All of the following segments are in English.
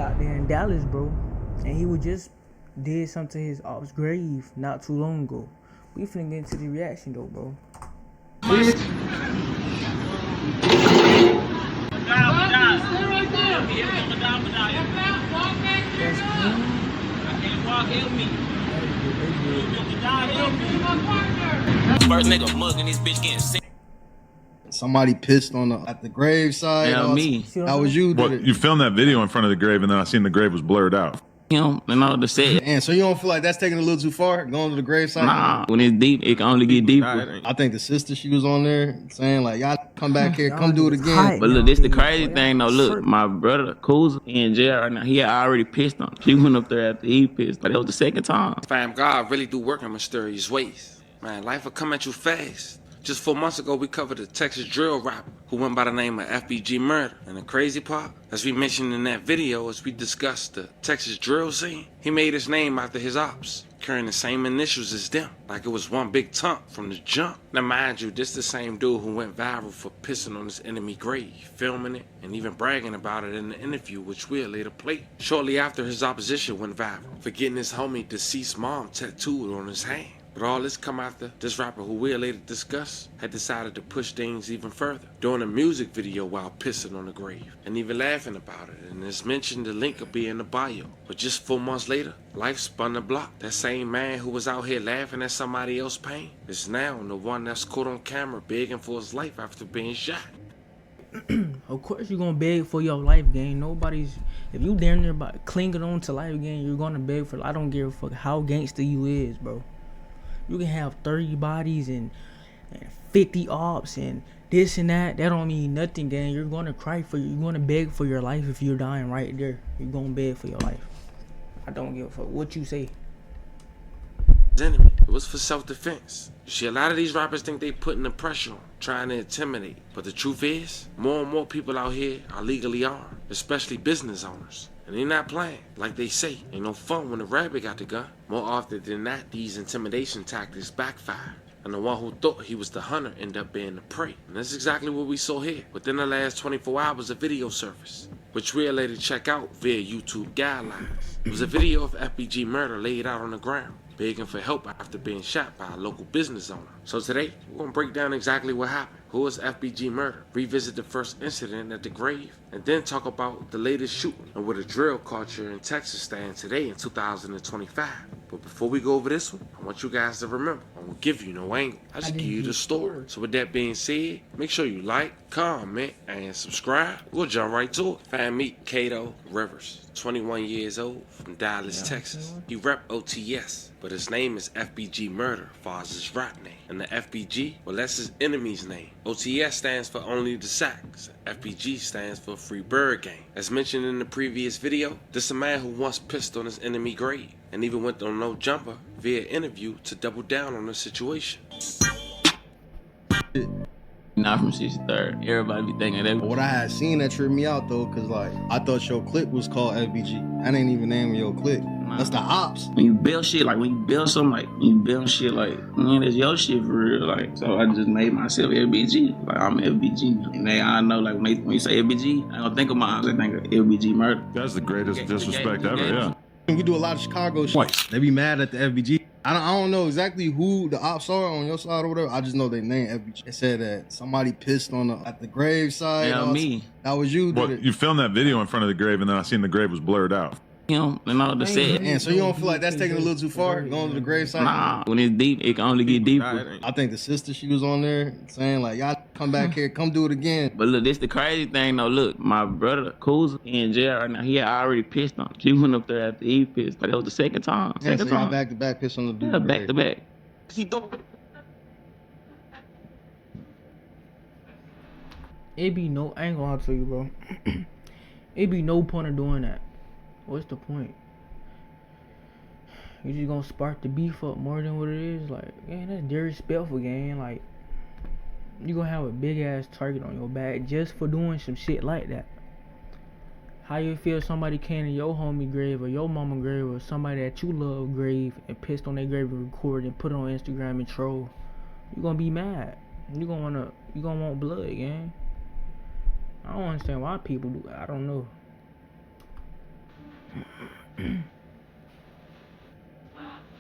out there in Dallas, bro, and he would just did something to his ops grave not too long ago. We finna get into the reaction though, bro. Bitch. First nigga mugging this bitch getting sick. Somebody pissed on at the graveside. Yeah, me. That was you. Well, you filmed that video in front of the grave, and then I seen the grave was blurred out. Him and all the set. And so you don't feel like that's taking a little too far, going to the graveside? Nah, when it's deep, it can only get deeper. I think the sister, she was on there saying like, y'all come back here, come do it again. But look, this the crazy thing though. Look, my brother, Kuz, he in jail right now. He had already pissed on him. She went up there after he pissed. But it was the second time. Fam, God really do work in mysterious ways. Man, life will come at you fast. Just 4 months ago, we covered a Texas drill rapper who went by the name of FBG Murda. And the crazy part, as we mentioned in that video, as we discussed the Texas drill scene, he made his name after his ops, carrying the same initials as them, like it was one big tump from the jump. Now mind you, this the same dude who went viral for pissing on his enemy grave, filming it, and even bragging about it in the interview, which we'll later play. Shortly after his opposition went viral, for getting his homie deceased mom tattooed on his hand. But all this come after this rapper, who we'll later discuss, had decided to push things even further, doing a music video while pissing on the grave, and even laughing about it. And as mentioned, the link will be in the bio. But just 4 months later, life spun the block. That same man who was out here laughing at somebody else's pain is now the one that's caught on camera begging for his life after being shot. Of course you're gonna beg for your life, gang. If you damn near about clinging on to life, gang, you're gonna beg for. I don't give a fuck how gangster you is, bro. You can have 30 bodies and 50 ops and this and that. That don't mean nothing, gang. You're gonna you're gonna beg for your life if you're dying right there. You're gonna beg for your life. I don't give a fuck what you say. Enemy. It was for self-defense. You see, a lot of these rappers think they putting the pressure on, trying to intimidate. But the truth is, more and more people out here are legally armed, especially business owners. And they're not playing. Like they say, ain't no fun when the rabbit got the gun. More often than not, these intimidation tactics backfire. And the one who thought he was the hunter ended up being the prey. And that's exactly what we saw here. Within the last 24 hours, a video surfaced, which we'll later check out via YouTube guidelines. It was a video of FBG Murda laid out on the ground, begging for help after being shot by a local business owner. So today, we're gonna break down exactly what happened. Who is FBG Murda? Revisit the first incident at the grave, and then talk about the latest shooting and where the drill culture in Texas stands today in 2025. But before we go over this one, I want you guys to remember, I won't give you no angle. I just give you the story. So with that being said, make sure you like, comment, and subscribe. We'll jump right to it. Fan meet Kato Rivers, 21 years old, from Dallas, Texas. He rep OTS, but his name is FBG Murda, far as his rap name. And the FBG, well, that's his enemy's name. OTS stands for Only the Sacks. FBG stands for Free Bird Gang. As mentioned in the previous video, this is a man who once pissed on his enemy grave and even went on No Jumper via interview to double down on the situation. Not from 63rd. Everybody be thinking that. What I had seen that tripped me out though, cause like I thought your clique was called FBG. That ain't even the name of your clique. Nah. That's the ops. When you build shit, like when you build something, like when you build shit, like man, that's your shit for real. Like so, I just made myself FBG. Like I'm FBG, and I know like when you say FBG, I don't think of mine. I think of FBG Murda. That's the greatest disrespect ever. Yeah. We do a lot of Chicago shit. They be mad at the FBG. I don't know exactly who the ops are on your side or whatever. I just know they name FBG. They said that somebody pissed on at the graveside. Yeah, me. That was you. Well, you filmed that video in front of the grave, and then I seen the grave was blurred out. Him and all the set. And so you don't feel like that's taking a little too far, going to the graveside? Nah, when it's deep, it can only get deeper. I think the sister, she was on there saying like, y'all come back here, come do it again. But look, this the crazy thing though. Look, my brother, Kuz, he in jail right now. He had already pissed on him. She went up there after he pissed. But it was the second time. Second time. Back to back piss on the dude. Yeah, back to back. He don't. It be no, I ain't gonna tell you, bro. It be no point of doing that. What's the point? You just gonna spark the beef up more than what it is? Like, man, that's disrespectful, gang. Like, you gonna have a big ass target on your back just for doing some shit like that. How you feel somebody came to your homie grave or your mama grave or somebody that you love grave and pissed on their grave and recorded and put it on Instagram and troll? You gonna be mad. You gonna want blood, gang. I don't understand why people do it. I don't know.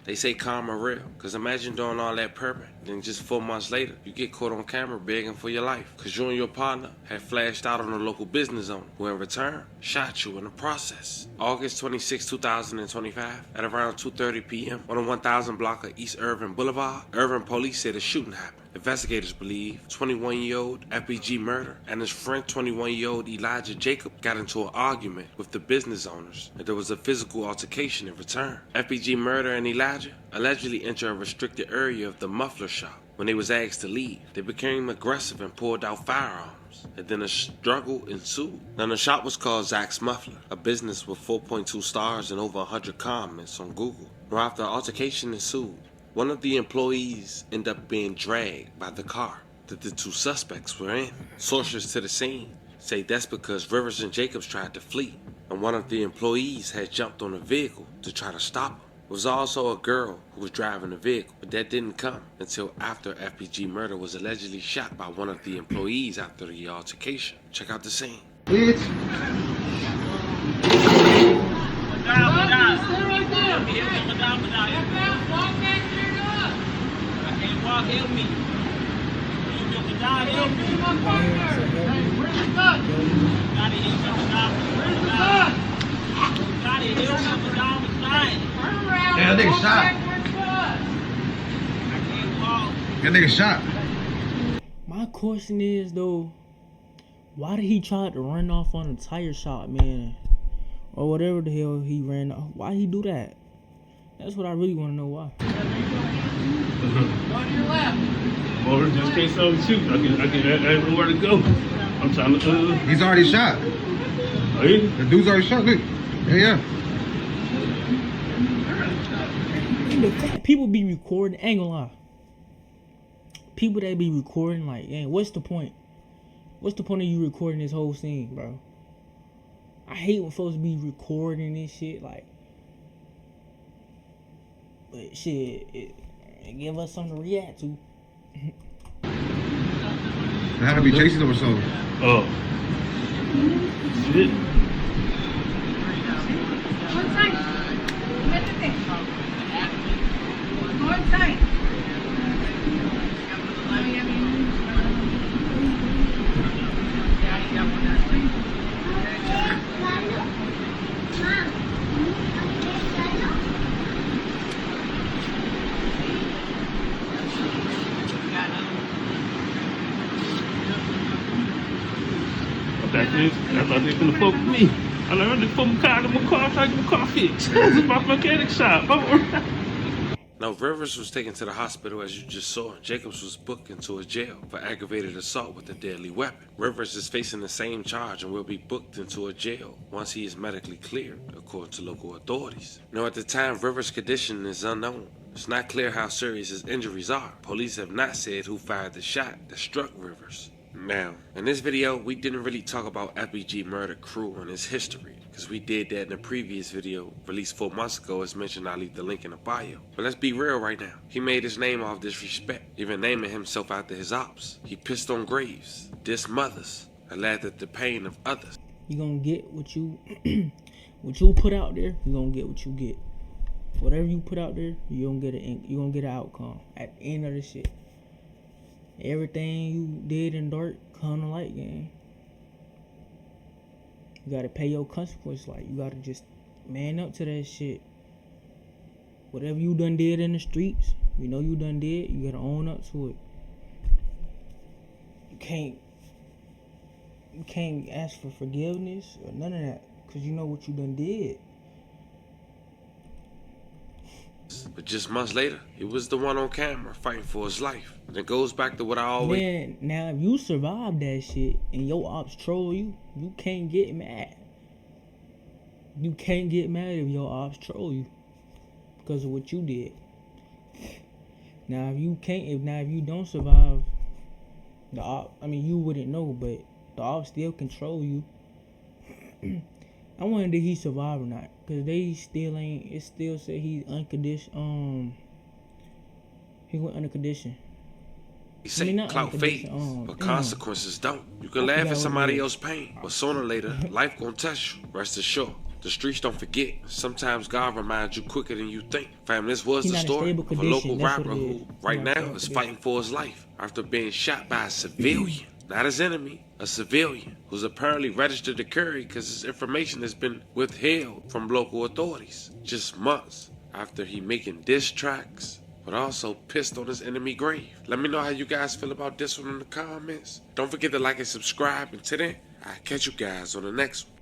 They say karma real, cause imagine doing all that perping, then just 4 months later, you get caught on camera begging for your life, cause you and your partner had flashed out on a local business owner, who in return, shot you in the process. August 26, 2025, at around 2:30 p.m. on the 1000 block of East Irving Boulevard, Irving police said a shooting happened. Investigators believe 21-year-old FBG Murda and his friend 21-year-old Elijah Jacob got into an argument with the business owners, and there was a physical altercation in return. FBG Murda and Elijah allegedly entered a restricted area of the muffler shop. When they was asked to leave, they became aggressive and pulled out firearms, and then a struggle ensued. Now the shop was called Zach's Muffler, a business with 4.2 stars and over 100 comments on Google. Now after the altercation ensued, one of the employees ended up being dragged by the car that the two suspects were in. Sources to the scene say that's because Rivers and Jacobs tried to flee, and one of the employees had jumped on a vehicle to try to stop them. There was also a girl who was driving the vehicle, but that didn't come until after FBG Murda was allegedly shot by one of the employees after the altercation. Check out the scene. Bitch. Help me. Yeah, that nigga shot. That nigga shot. My question is though, why did he try to run off on a tire shop, man? Or whatever the hell he ran off. Why he do that? That's what I really want to know why. On your left. Or just in case I shoot, I have nowhere to go. I'm trying to. He's already shot. Oh, yeah? The dude's already shot. Look. Yeah. People be recording, ain't gonna lie. People that be recording, like, hey, what's the point? What's the point of you recording this whole scene, bro? I hate when folks be recording this shit, like. But shit, it give us something to react to. They had to be chasing him or something. Oh. Shit. One side. One side. I thought they were gonna fuck with me. I learned to put my car in my car, try to get my car fixed. This is my mechanic shop. Now, Rivers was taken to the hospital, as you just saw. Jacobs was booked into a jail for aggravated assault with a deadly weapon. Rivers is facing the same charge and will be booked into a jail once he is medically cleared, according to local authorities. Now, at the time, Rivers' condition is unknown. It's not clear how serious his injuries are. Police have not said who fired the shot that struck Rivers. Now, in this video, we didn't really talk about FBG Murda crew and his history, because we did that in a previous video released 4 months ago. As mentioned, I'll leave the link in the bio. But let's be real right now. He made his name off disrespect, even naming himself after his ops. He pissed on graves, dissed mothers, and laughed at the pain of others. You gonna get what you what you put out there. You gonna get what you get. Whatever you put out there, you gonna get an outcome at the end of the shit. Everything you did in dark come to light, gang. You gotta pay your consequences. Like, you gotta just man up to that shit. Whatever you done did in the streets, you know you done did, you gotta own up to it. You can't ask for forgiveness or none of that, cause you know what you done did. But just months later, he was the one on camera fighting for his life. And it goes back to what I always... Man, now if you survive that shit and your ops troll you, you can't get mad. You can't get mad if your ops troll you because of what you did. Now if you don't survive the op, I mean, you wouldn't know, but the ops still control you. I wonder did he survive or not, cause they still ain't. It still said he's unconditional. He went under condition. He say clout fades, but consequences don't. You can laugh at somebody else's pain, but sooner or later, life gonna test you. Rest assured. The streets don't forget. Sometimes God reminds you quicker than you think. Fam, this was He the not in story stable of a condition, local that's what rapper it who is. right He not now stable is condition. fighting for his life after being shot by a civilian. Not his enemy, a civilian who's apparently registered to carry because his information has been withheld from local authorities just months after he making diss tracks, but also pissed on his enemy grave. Let me know how you guys feel about this one in the comments. Don't forget to like and subscribe, and till then, I'll catch you guys on the next one.